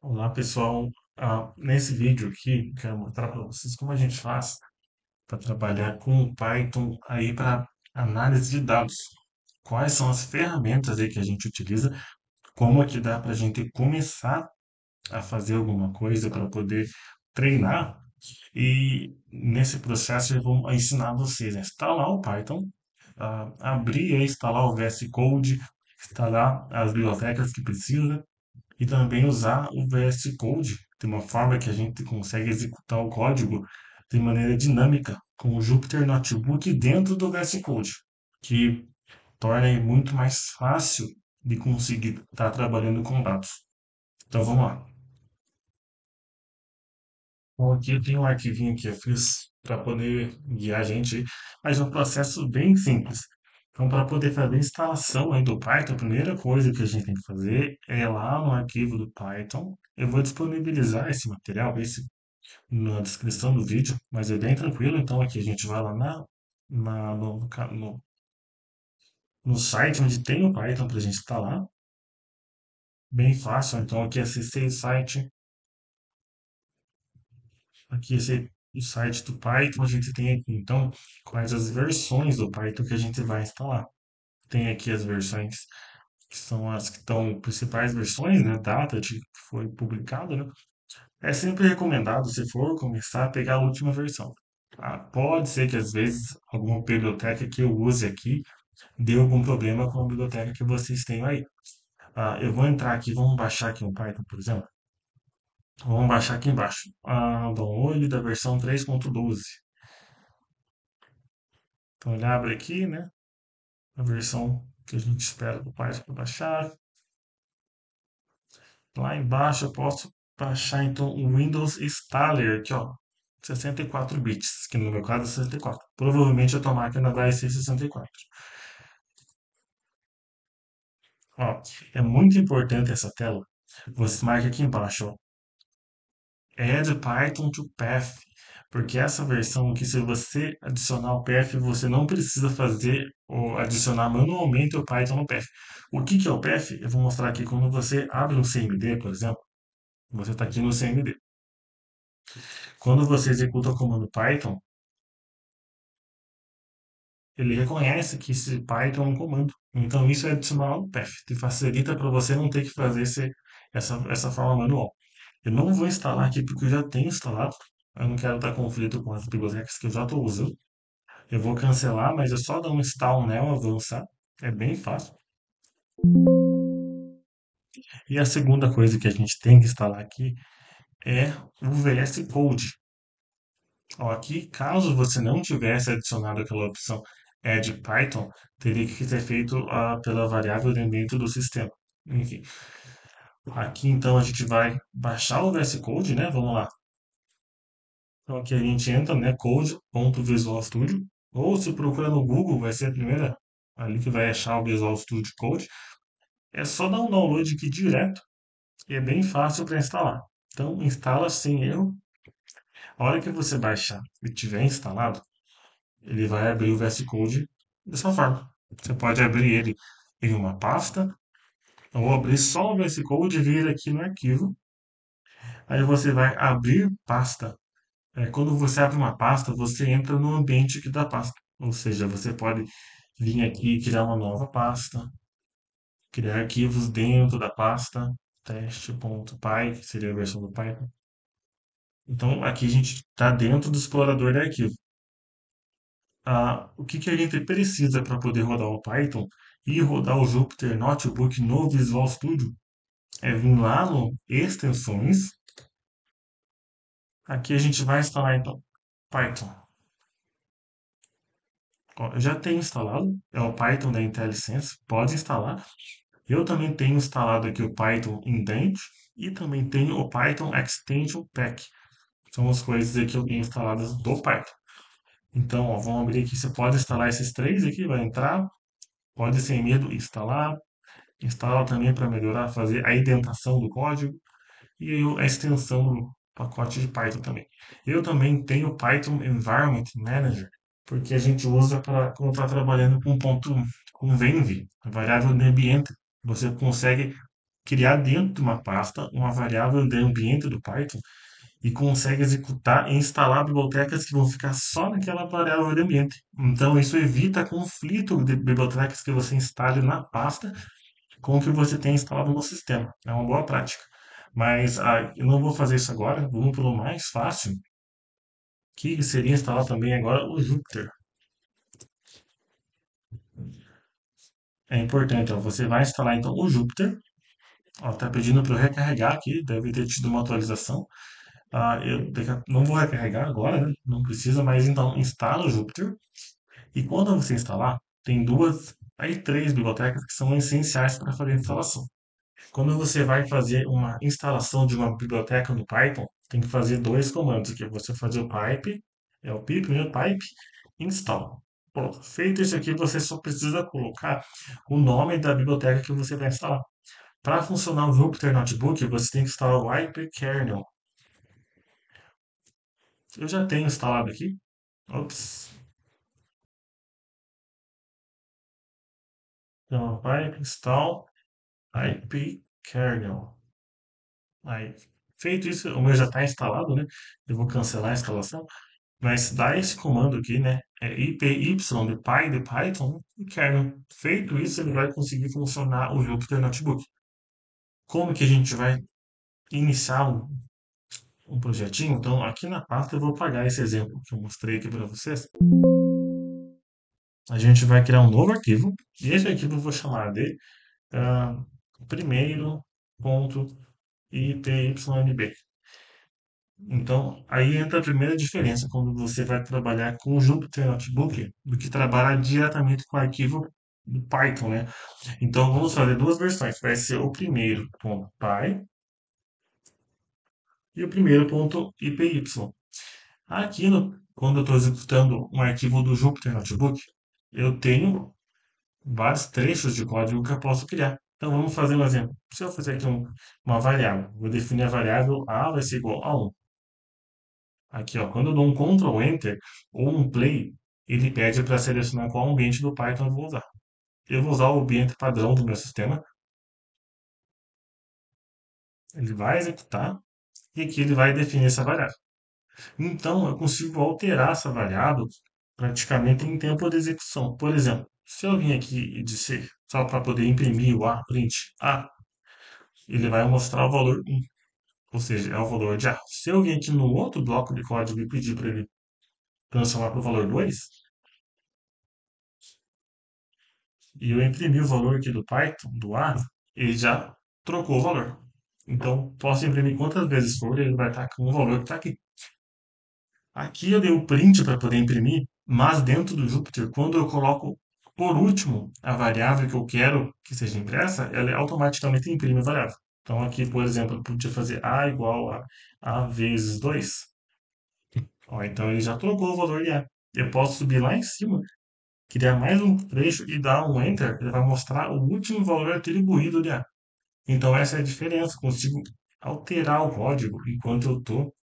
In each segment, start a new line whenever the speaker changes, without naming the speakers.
Olá pessoal, nesse vídeo aqui quero mostrar para vocês como a gente faz para trabalhar com o Python aí para análise de dados. Quais são as ferramentas aí que a gente utiliza, como é que dá para a gente começar a fazer alguma coisa para poder treinar e nesse processo eu vou ensinar vocês a instalar o Python, abrir e instalar o VS Code, instalar as bibliotecas que precisa e também usar o VS Code de uma forma que a gente consegue executar o código de maneira dinâmica com o Jupyter Notebook dentro do VS Code, que torna muito mais fácil de conseguir estar trabalhando com dados. Então vamos lá. Bom, aqui eu tenho um arquivinho que eu fiz para poder guiar a gente, mas é um processo bem simples. Então, para poder fazer a instalação aí do Python, a primeira coisa que a gente tem que fazer é lá no arquivo do Python. Eu vou disponibilizar esse material, esse na descrição do vídeo, mas é bem tranquilo. Então, aqui a gente vai lá no site onde tem o Python para a gente instalar. Bem fácil. Então, aqui acessei o site. Aqui esse o site do Python, a gente tem aqui então quais as versões do Python que a gente vai instalar. Tem aqui as versões que são as que estão principais versões, né? Data de que foi publicado, né? É sempre recomendado, se for começar, a pegar a última versão. Pode ser que às vezes alguma biblioteca que eu use aqui dê algum problema com a biblioteca que vocês têm aí. Eu vou entrar aqui, vamos baixar aqui um Python, por exemplo. Vamos baixar aqui embaixo. Download da versão 3.12. Então ele abre aqui, né? A versão que a gente espera do Python para baixar. Lá embaixo eu posso baixar então o Windows Installer aqui, ó. 64 bits, que no meu caso é 64. Provavelmente a tua máquina vai ser 64. Ó, é muito importante essa tela. Você marca aqui embaixo, ó. Add Python to Path. Porque essa versão aqui, se você adicionar o path, você não precisa fazer ou adicionar manualmente o Python no path. O que que é o path? Eu vou mostrar aqui quando você abre um CMD, por exemplo. Você está aqui no CMD. Quando você executa o comando Python, ele reconhece que esse Python é um comando. Então isso é adicionar um path, que facilita para você não ter que fazer essa forma manual. Eu não vou instalar aqui porque eu já tenho instalado. Eu não quero dar conflito com as bibliotecas que eu já estou usando. Eu vou cancelar, mas é só dar um install nela, avançar. É bem fácil. E a segunda coisa que a gente tem que instalar aqui é o VS Code. Ó, aqui, caso você não tivesse adicionado aquela opção Add Python, teria que ser feito pela variável dentro do sistema. Enfim, aqui então a gente vai baixar o VS Code, né? Vamos lá. Então aqui a gente entra, né? Code.visual Studio. Ou se procurar no Google, vai ser a primeira ali que vai achar o Visual Studio Code. É só dar um download aqui direto e é bem fácil para instalar. Então instala sem erro. A hora que você baixar e tiver instalado, ele vai abrir o VS Code dessa forma. Você pode abrir ele em uma pasta, ou abrir só o VS Code e vir aqui no arquivo. Aí você vai abrir pasta. Quando você abre uma pasta, você entra no ambiente aqui da pasta. Ou seja, você pode vir aqui e criar uma nova pasta, criar arquivos dentro da pasta, teste.py, que seria a versão do Python. Então aqui a gente está dentro do explorador de arquivo. O que que a gente precisa para poder rodar o Python e rodar o Jupyter Notebook no Visual Studio é vir lá no Extensões. Aqui a gente vai instalar então Python. Ó, eu já tenho instalado, é o Python da IntelliSense, pode instalar. Eu também tenho instalado aqui o Python Indent e também tenho o Python Extension Pack. São as coisas aqui que eu tenho instaladas do Python. Então, ó, vamos abrir aqui. Você pode instalar esses três aqui, vai entrar, pode sem medo instalar. Instala também para melhorar, fazer a indentação do código e a extensão do pacote de Python também. Eu também tenho o Python Environment Manager, porque a gente usa para quando está trabalhando com ponto com Venv, a variável de ambiente. Você consegue criar dentro de uma pasta uma variável de ambiente do Python e consegue executar e instalar bibliotecas que vão ficar só naquela variável de ambiente. Então, isso evita conflito de bibliotecas que você instale na pasta com o que você tem instalado no sistema. É uma boa prática. Mas eu não vou fazer isso agora, vamos pelo mais fácil, que seria instalar também agora o Jupyter. É importante, ó, você vai instalar então o Jupyter. Ó, tá pedindo para eu recarregar aqui, deve ter tido uma atualização. Não vou recarregar agora, né? Não precisa, mas então instala o Jupyter. E quando você instalar, tem duas, aí três bibliotecas que são essenciais para fazer a instalação. Quando você vai fazer uma instalação de uma biblioteca no Python, tem que fazer dois comandos, que é você fazer o pipe, é o pip, né? Pipe install. Pronto. Feito isso aqui, você só precisa colocar o nome da biblioteca que você vai instalar. Para funcionar o Jupyter Notebook, você tem que instalar o ipkernel. Eu já tenho instalado aqui. Ops. Então, pipe install ipkernel. Aí, feito isso, o meu já está instalado, né? Eu vou cancelar a instalação. Mas dá esse comando aqui, né? É ipy de py de Python e kernel. Feito isso, ele vai conseguir funcionar o Jupyter Notebook. Como que a gente vai iniciar um projetinho? Então, aqui na pasta eu vou apagar esse exemplo que eu mostrei aqui para vocês. A gente vai criar um novo arquivo. E esse arquivo eu vou chamar de ah, primeiro.ipynb. Então, aí entra a primeira diferença quando você vai trabalhar com o Jupyter Notebook do que trabalhar diretamente com o arquivo do Python, né? Então, vamos fazer duas versões. Vai ser o primeiro.py e o primeiro.ipy. Aqui, quando eu estou executando um arquivo do Jupyter Notebook, eu tenho vários trechos de código que eu posso criar. Então, vamos fazer um exemplo. Se eu fizer aqui uma variável, vou definir a variável A vai ser igual a 1. Aqui, ó, quando eu dou um Ctrl Enter ou um Play, ele pede para selecionar qual ambiente do Python eu vou usar. Eu vou usar o ambiente padrão do meu sistema. Ele vai executar e aqui ele vai definir essa variável. Então, eu consigo alterar essa variável praticamente em tempo de execução. Por exemplo, se eu vim aqui e disser, só para poder imprimir o A, print A, ele vai mostrar o valor 1, ou seja, é o valor de A. Se eu vim aqui no outro bloco de código e pedir para ele transformar para o valor 2, e eu imprimi o valor aqui do Python, do A, ele já trocou o valor. Então, posso imprimir quantas vezes for, ele vai estar com o valor que está aqui. Aqui eu dei o print para poder imprimir, mas dentro do Jupyter, quando eu coloco por último a variável que eu quero que seja impressa, ela automaticamente imprime a variável. Então aqui, por exemplo, eu podia fazer A igual a vezes 2. Ó, então ele já trocou o valor de A. Eu posso subir lá em cima, criar mais um trecho e dar um Enter, ele vai mostrar o último valor atribuído de A. Então essa é a diferença, eu consigo alterar o código enquanto eu estou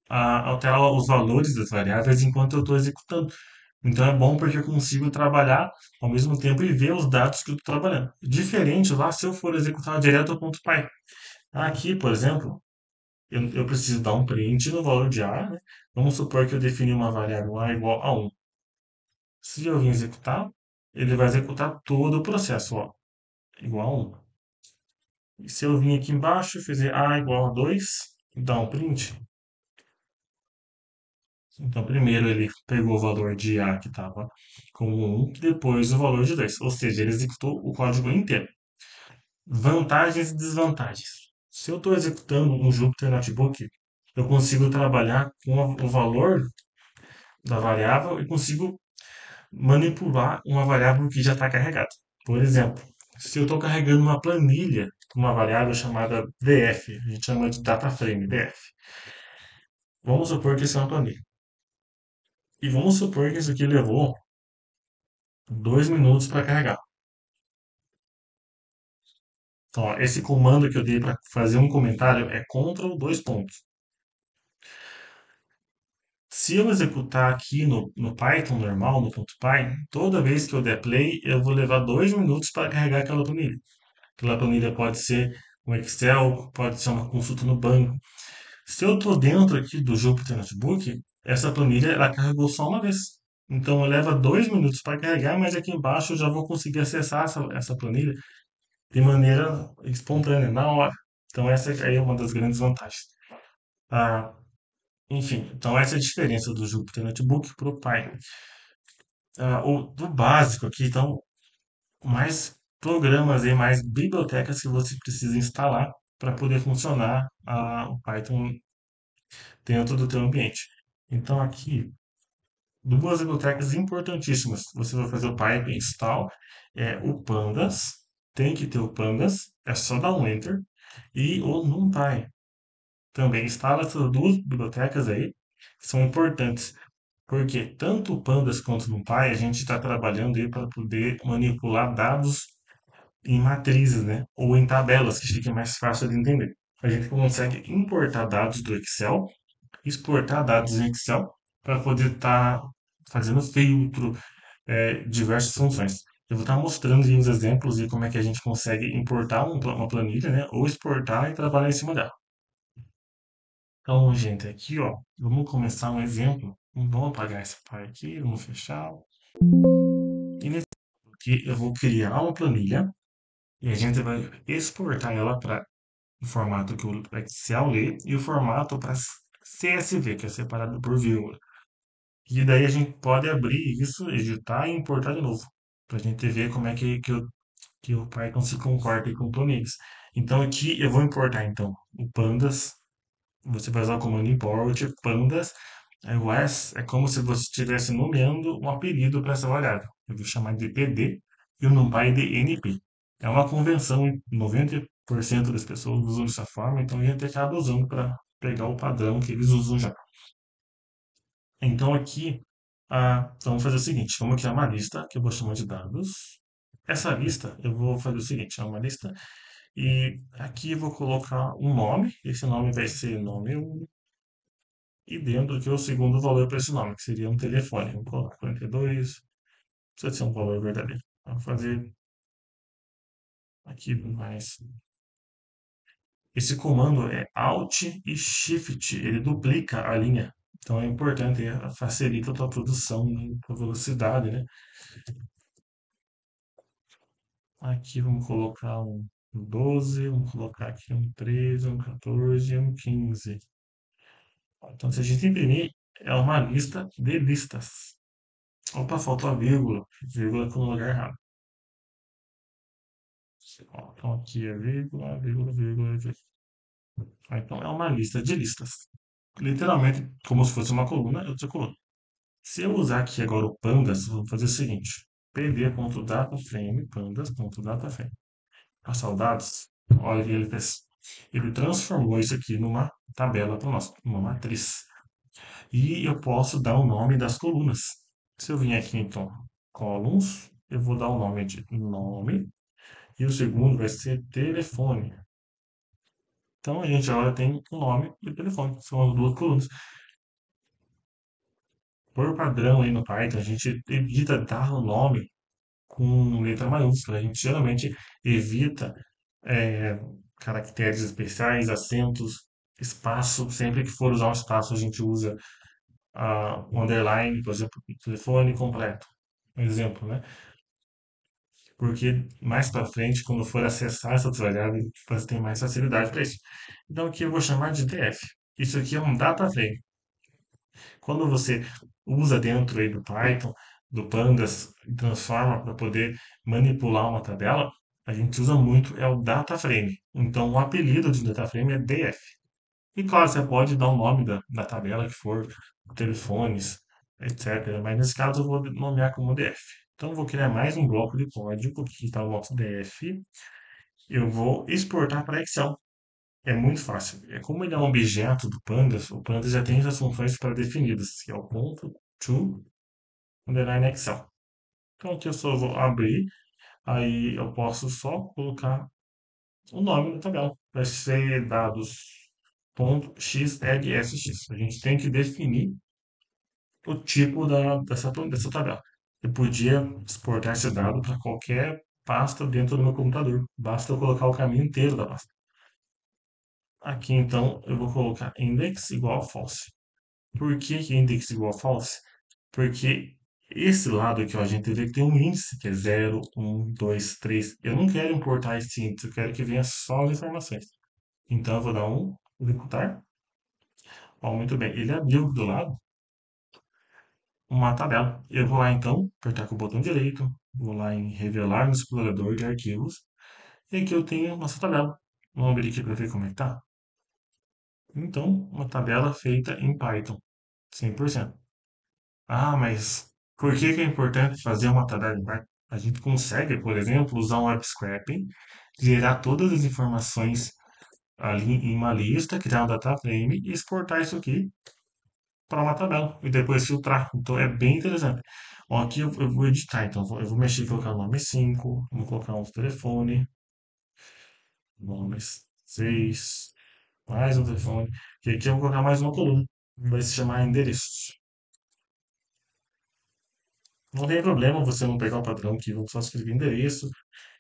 alterar os valores das variáveis enquanto eu estou executando. Então é bom porque eu consigo trabalhar ao mesmo tempo e ver os dados que eu estou trabalhando. Diferente lá se eu for executar direto ao ponto .py. Aqui, por exemplo, eu preciso dar um print no valor de A, né? Vamos supor que eu defini uma variável A igual a 1. Se eu vim executar, ele vai executar todo o processo, ó, igual a 1. E se eu vim aqui embaixo e fizer A igual a 2, dar um print, então, primeiro ele pegou o valor de A que estava como 1, depois o valor de 2. Ou seja, ele executou o código inteiro. Vantagens e desvantagens. Se eu estou executando um Jupyter Notebook, eu consigo trabalhar com o valor da variável e consigo manipular uma variável que já está carregada. Por exemplo, se eu estou carregando uma planilha com uma variável chamada df, a gente chama de data frame, df. Vamos supor que isso é uma planilha. E vamos supor que isso aqui levou 2 minutos para carregar. Então, ó, esse comando que eu dei para fazer um comentário é Ctrl dois pontos. Se eu executar aqui no Python normal, no .py, toda vez que eu der play, eu vou levar 2 minutos para carregar aquela planilha. Aquela planilha pode ser um Excel, pode ser uma consulta no banco. Se eu estou dentro aqui do Jupyter Notebook, essa planilha ela carregou só uma vez. Então leva 2 minutos para carregar, mas aqui embaixo eu já vou conseguir acessar essa planilha de maneira espontânea, na hora. Então essa aí é uma das grandes vantagens. Ah, enfim, então essa é a diferença do Jupyter Notebook para o Python. Do básico aqui, então, mais programas e mais bibliotecas que você precisa instalar para poder funcionar o Python dentro do teu ambiente. Então aqui, duas bibliotecas importantíssimas. Você vai fazer o pipe install, o pandas, tem que ter o pandas, é só dar um enter, e o NumPy. Também instala essas duas bibliotecas aí, que são importantes, porque tanto o pandas quanto o NumPy a gente está trabalhando aí para poder manipular dados em matrizes, né? Ou em tabelas, que fica mais fácil de entender. A gente consegue importar dados do Excel, exportar dados em Excel para poder estar fazendo filtro, diversas funções. Eu vou estar mostrando aí uns exemplos de como é que a gente consegue importar uma planilha, né? Ou exportar e trabalhar em cima dela. Então, gente, aqui, ó, vamos começar um exemplo. Vamos apagar esse pai aqui, vamos fechar. E nesse aqui eu vou criar uma planilha e a gente vai exportar ela para o formato que o Excel lê e o formato para CSV, que é separado por vírgula. E daí a gente pode abrir isso, editar e importar de novo, para a gente ver como é que o Python se comporta com planilhas. Então aqui eu vou importar então o pandas, você vai usar o comando import pandas, aí o s é como se você estivesse nomeando um apelido para essa variável. Eu vou chamar de pd e o numpy de np. É uma convenção, 90% das pessoas usam dessa forma, então a gente acaba usando para pegar o padrão que eles usam já. Então aqui, vamos fazer o seguinte, vamos criar uma lista que eu vou chamar de dados. Essa lista, eu vou fazer o seguinte, é uma lista, e aqui eu vou colocar um nome, esse nome vai ser nome 1, e dentro aqui é o segundo valor para esse nome, que seria um telefone. Vou colocar 42, precisa ser um valor verdadeiro. Vou fazer aqui mais. Esse comando é Alt e Shift, ele duplica a linha. Então é importante, facilita a tua produção, né, a velocidade, né? Aqui vamos colocar um 12, vamos colocar aqui um 13, um 14 e um 15. Então, se a gente imprimir, é uma lista de listas. Opa, faltou a vírgula. Vírgula com o lugar errado. Ó, então, aqui é vírgula, vírgula, vírgula, vírgula. Então, é uma lista de listas. Literalmente, como se fosse uma coluna, outra coluna. Se eu usar aqui agora o pandas, vou fazer o seguinte. pd.dataframe, pandas.dataframe. As saudades, olha o que ele fez. Ele transformou isso aqui numa tabela para nós, uma matriz. E eu posso dar o nome das colunas. Se eu vim aqui, então, columns, eu vou dar o nome de nome, e o segundo vai ser telefone. Então, a gente agora tem o nome e o telefone, são as duas colunas. Por padrão aí no Python, a gente evita dar o nome com letra maiúscula. A gente geralmente evita é, caracteres especiais, acentos, espaço. Sempre que for usar um espaço, a gente usa o underline, por exemplo, telefone completo. Um exemplo, né? Porque mais para frente, quando for acessar essa variável, você tem mais facilidade para isso. Então aqui eu vou chamar de df. Isso aqui é um data frame. Quando você usa dentro aí do Python, do Pandas, e transforma para poder manipular uma tabela, a gente usa muito é o data frame. Então o apelido de data frame é df. E claro, você pode dar o nome da tabela que for, telefones, etc. Mas nesse caso eu vou nomear como df. Então eu vou criar mais um bloco de código, que está o nosso df. Eu vou exportar para Excel. É muito fácil. É como ele é um objeto do Pandas, o Pandas já tem essas funções pré-definidas, que é o ponto to underline Excel. Então aqui eu só vou abrir, aí eu posso só colocar o nome da tabela. Vai ser dados.xlsx. A gente tem que definir o tipo dessa tabela. Eu podia exportar esse dado para qualquer pasta dentro do meu computador. Basta eu colocar o caminho inteiro da pasta. Aqui, então, eu vou colocar index igual a false. Por que que index igual a false? Porque esse lado aqui, ó, a gente vê que tem um índice que é 0, 1, 2, 3. Eu não quero importar esse índice, eu quero que venha só as informações. Então, eu vou dar um executar. Ó, muito bem, ele abriu do lado uma tabela. Eu vou lá, então, apertar com o botão direito, vou lá em revelar no explorador de arquivos, e aqui eu tenho nossa tabela. Vamos abrir aqui para ver como é que tá. Então, uma tabela feita em Python, 100%. Ah, mas por que que é importante fazer uma tabela em Python? A gente consegue, por exemplo, usar um web scraping, gerar todas as informações ali em uma lista, criar um data frame e exportar isso aqui para uma tabela e depois filtrar. Então é bem interessante. Ó, aqui eu vou editar, então eu vou mexer, colocar o nome 5, vou colocar um telefone, nome 6, mais um telefone, e aqui eu vou colocar mais uma coluna, vai se chamar endereços. Não tem problema você não pegar o padrão aqui, vamos só escrever endereço,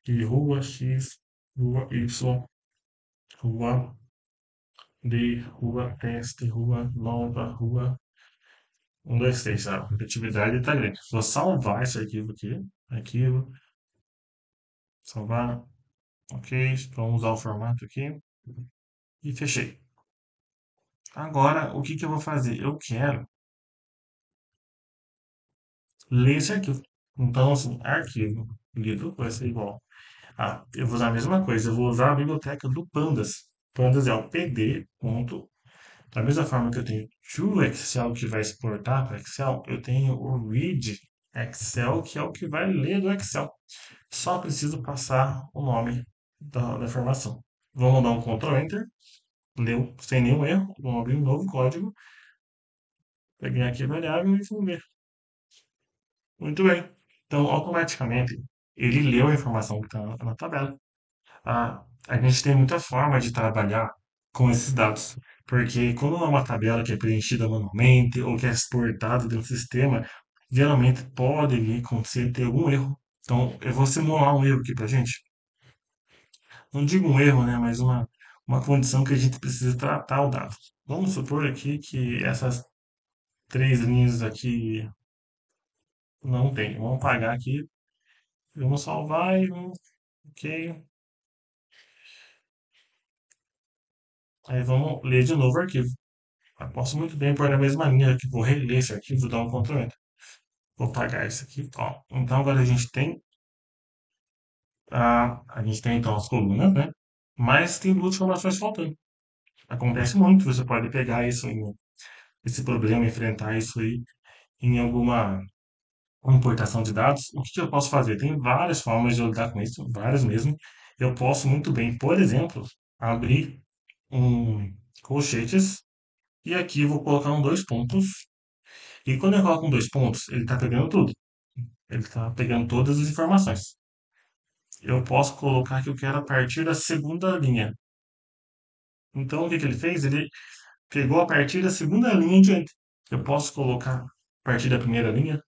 e rua X, rua Y, rua D, rua teste, rua nova, rua 1, 2, 3, a atividade está grande. Vou salvar esse arquivo aqui, arquivo, salvar, ok, vamos usar o formato aqui, e fechei. Agora, o que que eu vou fazer? Eu quero ler esse arquivo. Então, assim, arquivo lido vai ser igual. Ah, eu vou usar a mesma coisa, eu vou usar a biblioteca do Pandas. Pandas é o pd. Da mesma forma que eu tenho to Excel que vai exportar para Excel, eu tenho o read Excel que é o que vai ler do Excel. Só preciso passar o nome da informação. Vamos dar um Ctrl Enter, leu sem nenhum erro, vamos abrir um novo código, peguei aqui a variável e vamos ver. Muito bem. Então, automaticamente, ele leu a informação que está na tabela. A gente tem muita forma de trabalhar com esses dados, porque quando é uma tabela que é preenchida manualmente ou que é exportada de um sistema, geralmente pode vir acontecer ter algum erro. Então, eu vou simular um erro aqui para gente. Não digo um erro, né, mas uma condição que a gente precisa tratar o dado. Vamos supor aqui que essas três linhas aqui não tem. Vamos apagar aqui, vamos salvar e vamos, ok. Aí vamos ler de novo o arquivo. Eu posso muito bem pôr na mesma linha que vou reler esse arquivo, dar um Ctrl Enter. Vou apagar isso aqui. Ó. Então agora a gente tem então as colunas, né? Mas tem duas informações faltando. Acontece muito, você pode pegar esse problema, enfrentar isso aí em alguma importação de dados. O que que eu posso fazer? Tem várias formas de eu lidar com isso, várias mesmo. Eu posso muito bem, por exemplo, abrir um colchetes e aqui eu vou colocar um dois pontos. E quando eu coloco um dois pontos, ele está pegando tudo. Ele está pegando todas as informações. Eu posso colocar que eu quero a partir da segunda linha. Então, o que que ele fez? Ele pegou a partir da segunda linha em diante. Eu posso colocar a partir da primeira linha.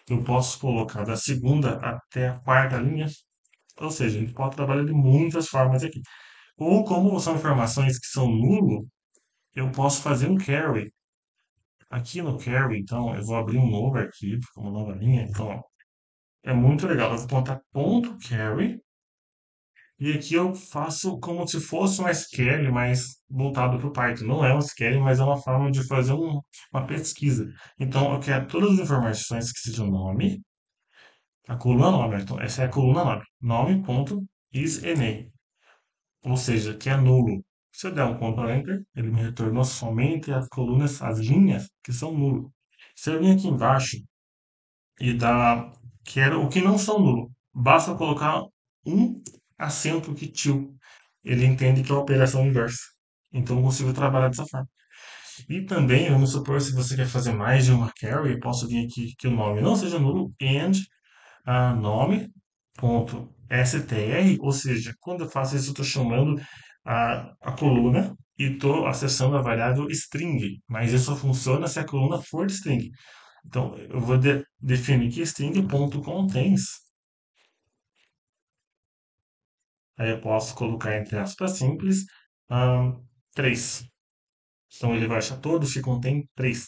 Eu posso colocar da segunda até a quarta linha. Ou seja, a gente pode trabalhar de muitas formas aqui. Ou como são informações que são nulo, eu posso fazer um carry. Aqui no carry, então, eu vou abrir um novo arquivo, uma nova linha. Então, ó, é muito legal. Eu vou botar ponto carry. E aqui eu faço como se fosse um SQL, mas voltado para o Python. Não é um SQL, mas é uma forma de fazer uma pesquisa. Então, eu quero todas as informações que sejam nome, a coluna nome. Então, essa é a coluna nome. Nome.isName. Ou seja, que é nulo. Se eu der um Ctrl Enter, ele me retornou somente as colunas, as linhas que são nulo. Se eu vir aqui embaixo e dar o que não são nulo, basta colocar um acento que tio. Ele entende que é a operação inversa. Então eu consigo trabalhar dessa forma. E também, vamos supor, se você quer fazer mais de uma carry, eu posso vir aqui que o nome não seja nulo, and nome.str, ou seja, quando eu faço isso, eu estou chamando a coluna e estou acessando a variável string, mas isso só funciona se a coluna for de string. Então, eu vou definir que string.contains Aí eu posso colocar entre aspas simples, ahn, 3. Então ele vai achar todos que contém 3.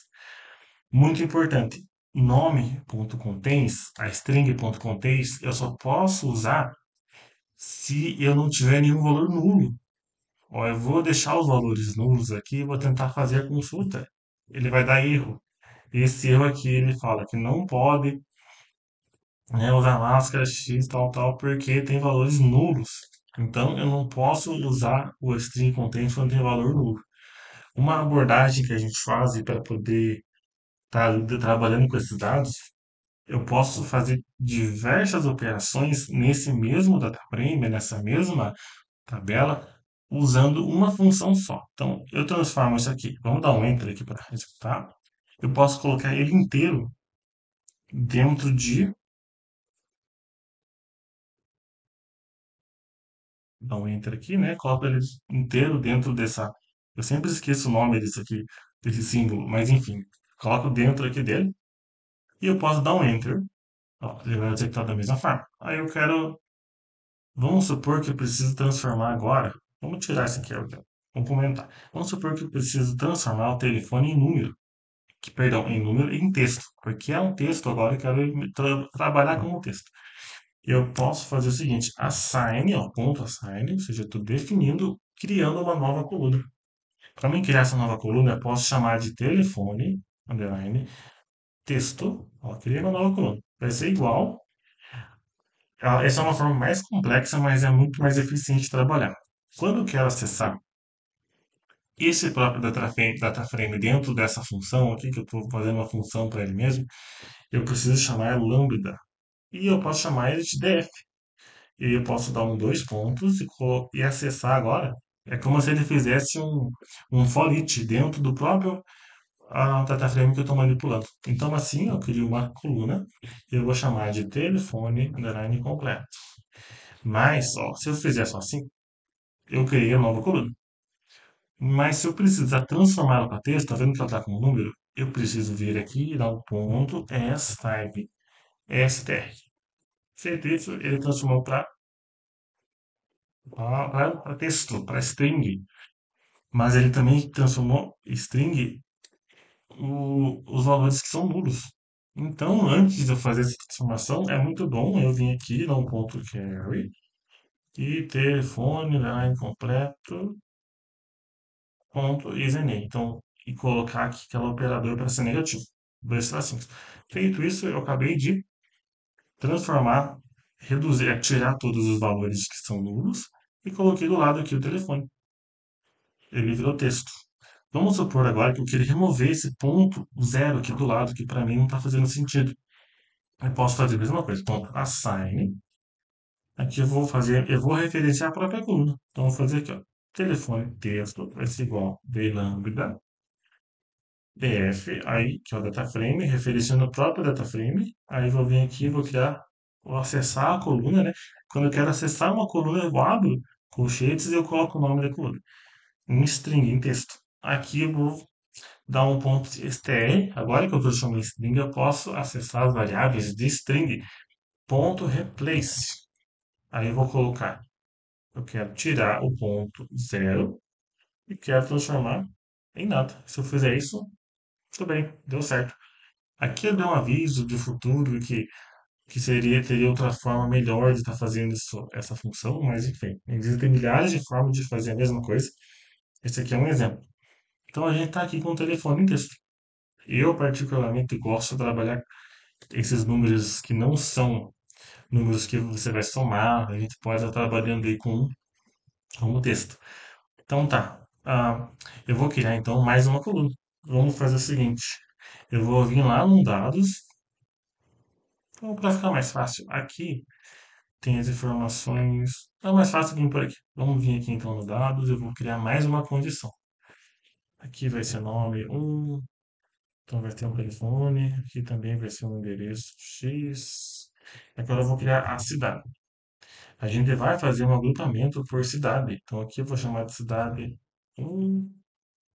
Muito importante. Nome.contains, a string.contains, eu só posso usar se eu não tiver nenhum valor nulo. Ó, eu vou deixar os valores nulos aqui e vou tentar fazer a consulta. Ele vai dar erro. Esse erro aqui ele fala que não pode, né, usar máscara X tal, tal, porque tem valores nulos. Então eu não posso usar o string contains quando tem valor nulo. Uma abordagem que a gente faz para poder estar trabalhando com esses dados, eu posso fazer diversas operações nesse mesmo data frame, nessa mesma tabela, usando uma função só. Então, eu transformo isso aqui. Vamos dar um enter aqui para executar. Eu posso colocar ele inteiro dentro de. Dar um enter aqui, né? Coloco ele inteiro dentro dessa. Eu sempre esqueço o nome disso aqui, desse símbolo, mas enfim. Coloco dentro aqui dele e eu posso dar um enter. Ó, ele vai executar da mesma forma. Aí eu quero. Vamos supor que eu preciso transformar agora. Vamos tirar isso aqui, vamos comentar. Vamos supor que eu preciso transformar o telefone em número. Perdão, em número em texto, porque é um texto agora, eu quero trabalhar com o texto. Eu posso fazer o seguinte, assign, ó, ponto assign, ou seja, eu estou definindo, criando uma nova coluna. Para mim criar essa nova coluna, eu posso chamar de telefone, underline, texto, ó, criei uma nova coluna. Vai ser igual, essa é uma forma mais complexa, mas é muito mais eficiente de trabalhar. Quando eu quero acessar esse próprio data frame dentro dessa função aqui, que eu estou fazendo uma função para ele mesmo, eu preciso chamar lambda. E eu posso chamar ele de df. E eu posso dar um dois pontos e acessar agora. É como se ele fizesse um for each dentro do próprio data frame que eu estou manipulando. Então, assim, eu crio uma coluna e eu vou chamar de telefone underline completo. Mas, ó, se eu fizer só assim, eu criei a nova coluna. Mas se eu precisar transformá-la para texto, tá vendo que ela está com um número? Eu preciso vir aqui e dar um ponto type str. Feito isso, ele transformou para texto, para string. Mas ele também transformou string os valores que são nulos. Então, antes de eu fazer essa transformação, é muito bom eu vir aqui, dar um ponto carry e telefone line completo ponto isName. Então, e colocar aqui aquela operador para ser negativo. Dois tracinhos. Feito isso, eu acabei de transformar, reduzir, tirar todos os valores que são nulos e coloquei do lado aqui o telefone. Ele virou texto. Vamos supor agora que eu queria remover esse ponto zero aqui do lado, que para mim não está fazendo sentido. Eu posso fazer a mesma coisa, ponto assign. Aqui eu vou referenciar a própria coluna. Então, eu vou fazer aqui, ó, telefone texto vai ser igual de lambda df, aí, que é o data frame, referenciando o próprio data frame. Aí, vou vir aqui e vou criar, vou acessar a coluna, né? Quando eu quero acessar uma coluna, eu abro colchetes e eu coloco o nome da coluna. Em string, em texto. Aqui eu vou dar um ponto str. Agora que eu estou chamando string, eu posso acessar as variáveis de string. Ponto replace. Aí eu vou colocar, eu quero tirar o ponto zero e quero transformar em nada. Se eu fizer isso, tudo bem, deu certo. Aqui eu dei um aviso de futuro teria outra forma melhor de estar fazendo essa função, mas enfim, existem milhares de formas de fazer a mesma coisa. Esse aqui é um exemplo. Então a gente está aqui com o telefone em texto. Eu, particularmente, gosto de trabalhar esses números que não são números que você vai somar, a gente pode estar trabalhando aí com o texto. Então tá, eu vou criar então mais uma coluna. Vamos fazer o seguinte, eu vou vir lá no dados, então para ficar mais fácil, aqui tem as informações, é mais fácil vir por aqui. Vamos vir aqui então no dados, eu vou criar mais uma condição. Aqui vai ser nome então vai ter um telefone, aqui também vai ser um endereço X. Agora eu vou criar a cidade. A gente vai fazer um agrupamento por cidade. Então aqui eu vou chamar de cidade 1.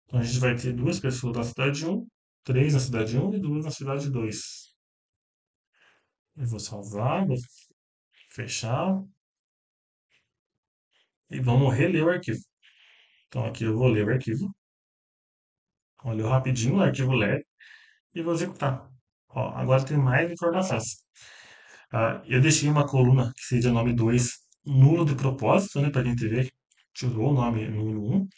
Então a gente vai ter duas pessoas na cidade 1, três na cidade 1 e duas na cidade 2. Eu vou salvar, vou fechar. e vamos reler o arquivo. Então aqui eu vou ler o arquivo, vou ler rapidinho o arquivo leve e vou executar. Ó, agora tem mais informações. Eu deixei uma coluna que seria nome 2 nulo de propósito, né, para a gente ver. Tirou o nome número 1.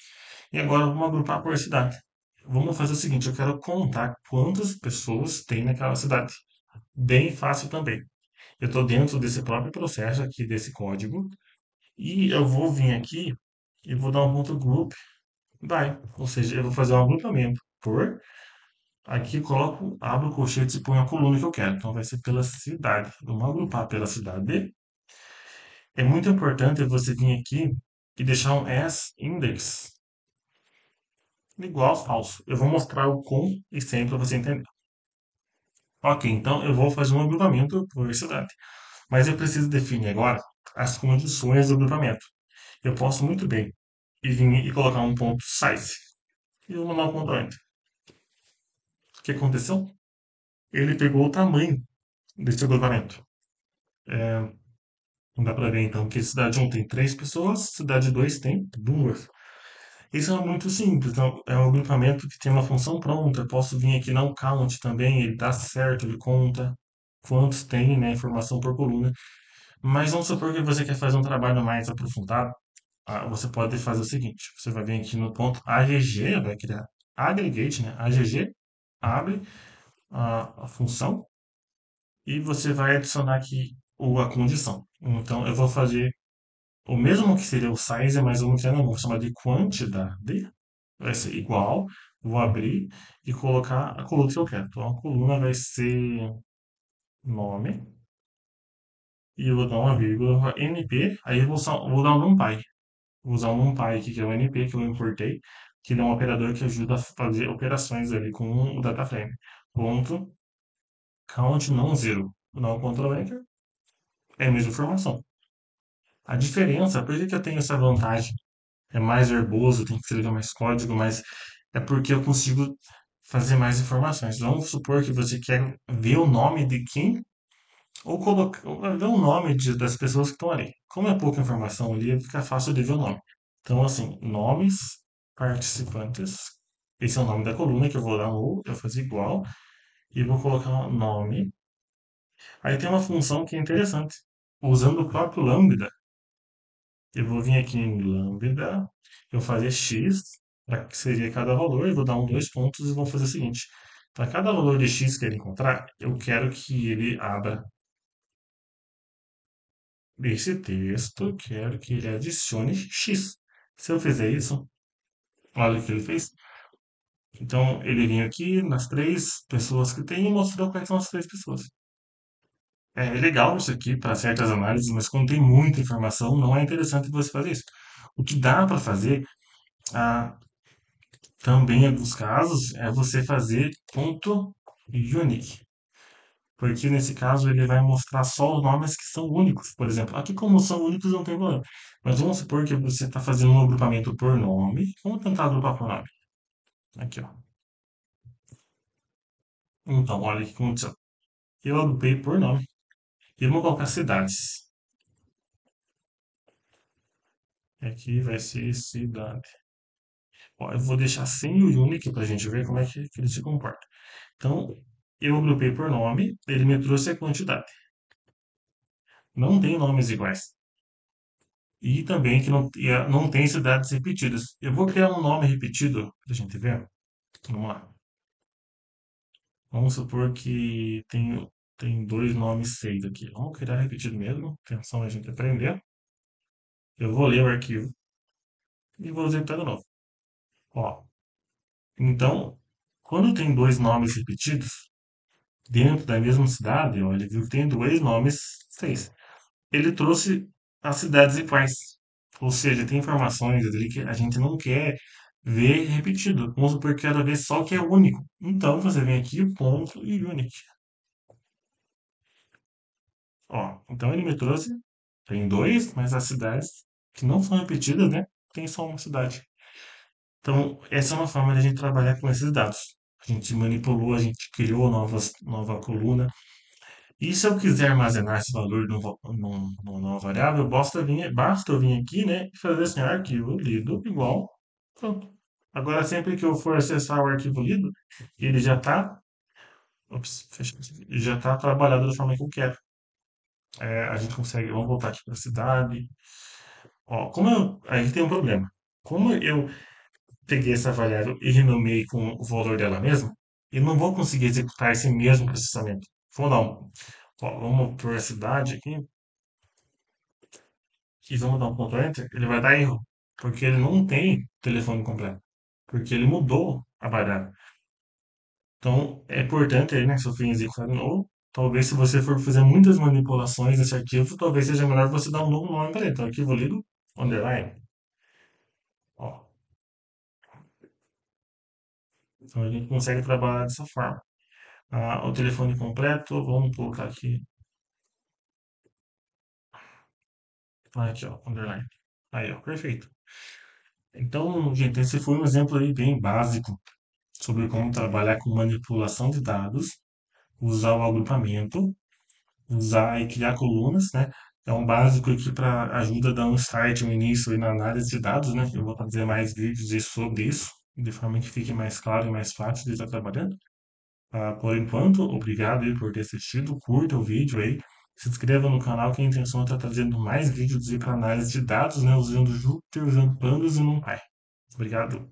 E agora vamos agrupar por cidade. Vamos fazer o seguinte, eu quero contar quantas pessoas tem naquela cidade. Bem fácil também. Eu estou dentro desse próprio processo aqui, desse código, e eu vou vir aqui e vou dar um ponto group by. Ou seja, eu vou fazer um agrupamento por. Aqui eu coloco, abro colchetes e ponho a coluna que eu quero. Então vai ser pela cidade. Vamos agrupar pela cidade. É muito importante você vir aqui e deixar um as index igual a falso. Eu vou mostrar o com e sem para você entender. Ok, então eu vou fazer um agrupamento por cidade. Mas eu preciso definir agora as condições do agrupamento. Eu posso muito bem e vir e colocar um ponto size. E eu vou mandar um ponto enter. O que aconteceu? Ele pegou o tamanho desse agrupamento. Não dá para ver então que cidade um tem 3 pessoas, cidade 2 tem 2. Isso é muito simples. Então, é um agrupamento que tem uma função pronta. Eu posso vir aqui na count também, ele dá certo, ele conta quantos tem, né, informação por coluna. Mas vamos supor que você quer fazer um trabalho mais aprofundado. Você pode fazer o seguinte: você vai vir aqui no ponto AGG, vai criar aggregate, né? AGG, abre a função e você vai adicionar aqui a condição. Então, eu vou fazer o mesmo que seria o size, mas vamos criar, não, vou chamar de quantidade. Vai ser igual, vou abrir e colocar a coluna que eu quero. Então, a coluna vai ser nome e eu vou dar uma vírgula NP, aí eu vou dar um NumPy. Vou usar um NumPy aqui, que é o NP, que eu importei, que ele é um operador que ajuda a fazer operações ali com o DataFrame. Ponto, count não zero. Vou dar um Ctrl Enter, é a mesma informação. A diferença, por que que eu tenho essa vantagem? É mais verboso, tem que escrever mais código, mas é porque eu consigo fazer mais informações. Vamos supor que você quer ver o nome de quem, ou colocar, ou ver o nome das pessoas que estão ali. Como é pouca informação ali, fica fácil de ver o nome. Então, assim, nomes participantes. Esse é o nome da coluna que eu vou dar um, eu vou fazer igual, e vou colocar um nome. Aí tem uma função que é interessante. Usando o próprio Lambda, eu vou vir aqui em Lambda, eu vou fazer x, que seria cada valor, eu vou dar um, dois pontos e vou fazer o seguinte. Para cada valor de x que ele encontrar, eu quero que ele abra esse texto, quero que ele adicione x. Se eu fizer isso, olha o que ele fez. Então, ele vinha aqui nas 3 pessoas que tem e mostrou quais são as 3 pessoas. É legal isso aqui para certas análises, mas quando tem muita informação, não é interessante você fazer isso. O que dá para fazer ah, também, em alguns casos, é você fazer ponto unique. Porque nesse caso ele vai mostrar só os nomes que são únicos. Por exemplo, aqui como são únicos não tem problema. Mas vamos supor que você está fazendo um agrupamento por nome. Vamos tentar agrupar por nome. Aqui, ó. Então, olha o que aconteceu. Eu agrupei por nome. E vamos colocar cidades. Aqui vai ser cidade. Ó, eu vou deixar sem o unique para a gente ver como é que ele se comporta. Então, eu agrupei por nome, ele me trouxe a quantidade. Não tem nomes iguais. E também que não tem cidades repetidas. Eu vou criar um nome repetido para a gente ver. Vamos lá. Vamos supor que tem 2 nomes 6 aqui. Vamos criar repetido mesmo. Atenção a gente aprender. Eu vou ler o arquivo e vou executar de novo. Ó, então, quando tem 2 nomes repetidos dentro da mesma cidade, ó, ele viu que tem 2 nomes 6. Ele trouxe as cidades iguais. Ou seja, tem informações ali que a gente não quer ver repetido. Vamos supor que quero ver só o que é único. Então você vem aqui, ponto e unique. Ó, então ele me trouxe, tem 2, mas as cidades que não são repetidas, né? Tem só uma cidade. Então, essa é uma forma de a gente trabalhar com esses dados. A gente manipulou, a gente criou nova coluna. E se eu quiser armazenar esse valor numa variável, basta eu vir aqui, né, e fazer assim, arquivo lido igual, pronto. Agora, sempre que eu for acessar o arquivo lido, ele já está, já está trabalhado da forma que eu quero. A gente consegue, vamos voltar aqui para a cidade. Ó, aí tem um problema. Como eu peguei essa variável e renomeei com o valor dela mesma, eu não vou conseguir executar esse mesmo processamento. Vou dar um, ó, vamos por a cidade aqui e vamos dar um ponto enter, ele vai dar erro, porque ele não tem telefone completo, porque ele mudou a variável. Então, é importante aí, né, se eu for executar de novo, talvez se você for fazer muitas manipulações nesse arquivo, talvez seja melhor você dar um novo nome para ele. Então, arquivo lido, underline, ó. Então, a gente consegue trabalhar dessa forma. O telefone completo, vamos colocar aqui, aqui, ó, underline. Aí, ó, perfeito. Então, gente, esse foi um exemplo aí bem básico sobre como trabalhar com manipulação de dados, usar o agrupamento, usar e criar colunas, né? É um básico aqui para ajuda a dar um start, um início aí na análise de dados, né? Eu vou fazer mais vídeos sobre isso, de forma que fique mais claro e mais fácil de estar trabalhando. Por enquanto, obrigado aí por ter assistido, curta o vídeo aí, se inscreva no canal que a intenção é estar trazendo mais vídeos aí para análise de dados, né? Usando Jupyter, usando Pandas e NumPy. Obrigado.